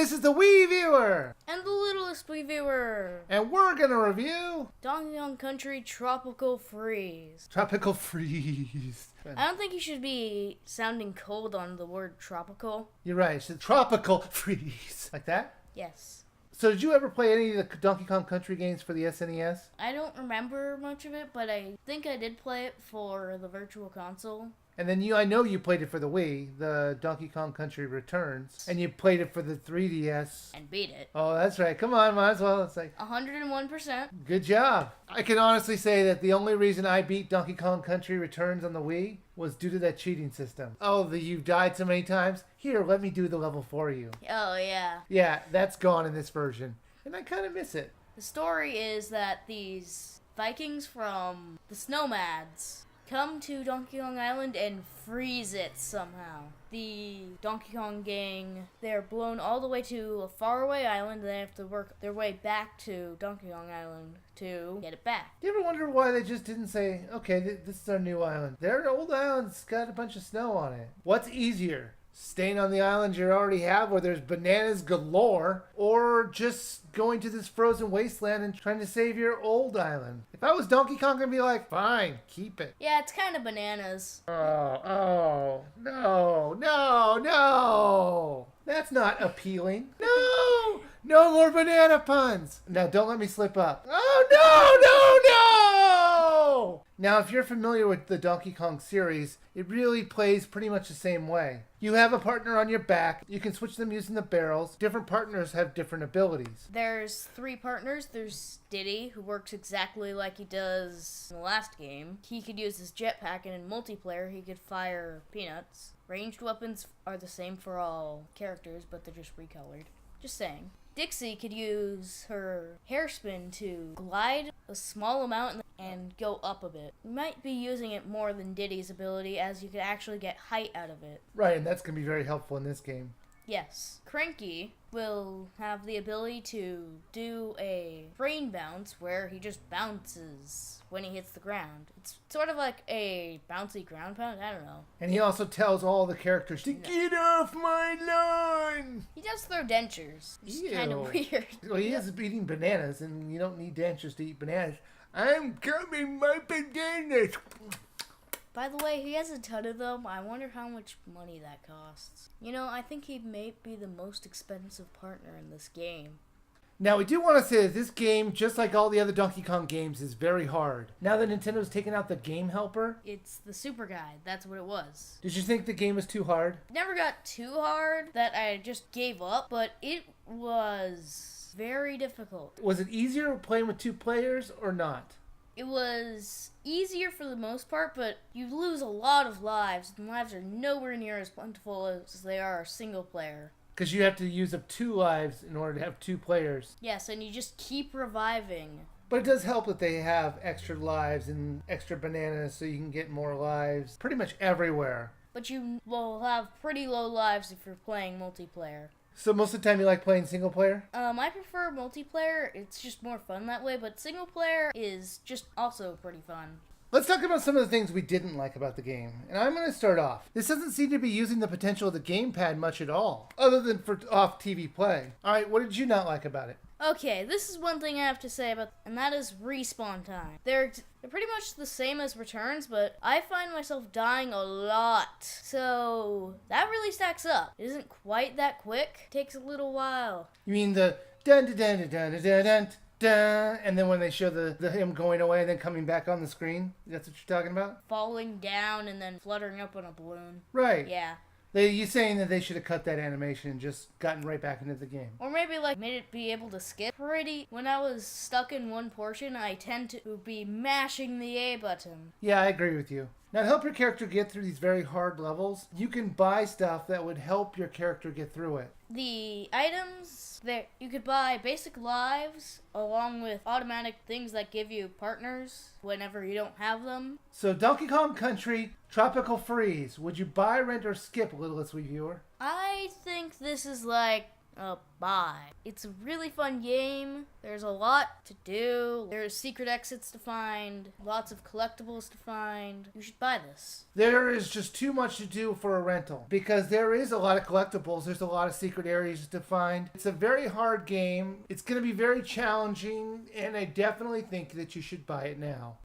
this is the Wii Viewer! And the littlest Wii Viewer! And we're gonna review... Donkey Kong Country Tropical Freeze. Tropical Freeze. I don't think you should be sounding cold on the word tropical. You're right, it's Tropical Freeze. Like that? Yes. So did you ever play any of the Donkey Kong Country games for the SNES? I don't remember much of it, but I think I did play it for the Virtual Console. And then I know you played it for the Wii, the Donkey Kong Country Returns. And you played it for the 3DS. And beat it. Oh, that's right. Come on, might as well. It's like 101%. Good job. I can honestly say that the only reason I beat Donkey Kong Country Returns on the Wii was due to that cheating system. Oh, you've died so many times? Here, let me do the level for you. Oh, yeah. Yeah, that's gone in this version. And I kind of miss it. The story is that these Vikings from the Snowmads come to Donkey Kong Island and freeze it somehow. The Donkey Kong gang, they're blown all the way to a faraway island, and they have to work their way back to Donkey Kong Island to get it back. Do you ever wonder why they just didn't say, okay, this is our new island? Their old island's got a bunch of snow on it. What's easier? Staying on the island you already have where there's bananas galore, or just going to this frozen wasteland and trying to save your old island? If I was Donkey Kong, I'd be like, fine, keep it. Yeah, it's kind of bananas. No. That's not appealing. No more banana puns. Now, don't let me slip up. Oh, no! Now, if you're familiar with the Donkey Kong series, it really plays pretty much the same way. You have a partner on your back. You can switch them using the barrels. Different partners have different abilities. There's 3 partners. There's Diddy, who works exactly like he does in the last game. He could use his jetpack, and in multiplayer, he could fire peanuts. Ranged weapons are the same for all characters, but they're just recolored. Just saying. Dixie could use her hairspin to glide a small amount and go up a bit. You might be using it more than Diddy's ability, as you could actually get height out of it. Right, and that's going to be very helpful in this game. Yes. Cranky will have the ability to do a brain bounce where he just bounces when he hits the ground. It's sort of like a bouncy ground pound, I don't know. And he also tells all the characters to get off my lawn! He does throw dentures, which is kind of weird. Well, he is eating bananas, and you don't need dentures to eat bananas. I'm coming, my bananas! By the way, he has a ton of them. I wonder how much money that costs. You know, I think he may be the most expensive partner in this game. Now, we do want to say that this game, just like all the other Donkey Kong games, is very hard. Now that Nintendo's taken out the game helper... It's the Super Guide. That's what it was. Did you think the game was too hard? It never got too hard that I just gave up, but it was very difficult. Was it easier playing with 2 players or not? It was easier for the most part, but you lose a lot of lives, and lives are nowhere near as plentiful as they are single player. Because you have to use up 2 lives in order to have 2 players. Yes, and you just keep reviving. But it does help that they have extra lives and extra bananas so you can get more lives pretty much everywhere. But you will have pretty low lives if you're playing multiplayer. So most of the time you like playing single player? I prefer multiplayer. It's just more fun that way, but single player is just also pretty fun. Let's talk about some of the things we didn't like about the game. And I'm going to start off. This doesn't seem to be using the potential of the gamepad much at all, other than for off-TV play. All right, what did you not like about it? Okay, this is one thing I have to say about, and that is respawn time. They're pretty much the same as returns, but I find myself dying a lot. So that really stacks up. It isn't quite that quick. It takes a little while. You mean the dun dun dun dun dun dun dun dun, and then when they show the him going away and then coming back on the screen? That's what you're talking about? Falling down and then fluttering up on a balloon. Right. Yeah. You saying that they should have cut that animation and just gotten right back into the game. Or maybe made it be able to skip. When I was stuck in one portion, I tend to be mashing the A button. Yeah, I agree with you. Now, to help your character get through these very hard levels, you can buy stuff that would help your character get through it. The items that you could buy basic lives along with automatic things that give you partners whenever you don't have them. So Donkey Kong Country Tropical Freeze. Would you buy, rent, or skip, littlest Wii Viewer? I think this is like buy. It's a really fun game. There's a lot to do. There's secret exits to find, lots of collectibles to find. You should buy this. There is just too much to do for a rental because there is a lot of collectibles. There's a lot of secret areas to find. It's a very hard game. It's going to be very challenging, and I definitely think that you should buy it now.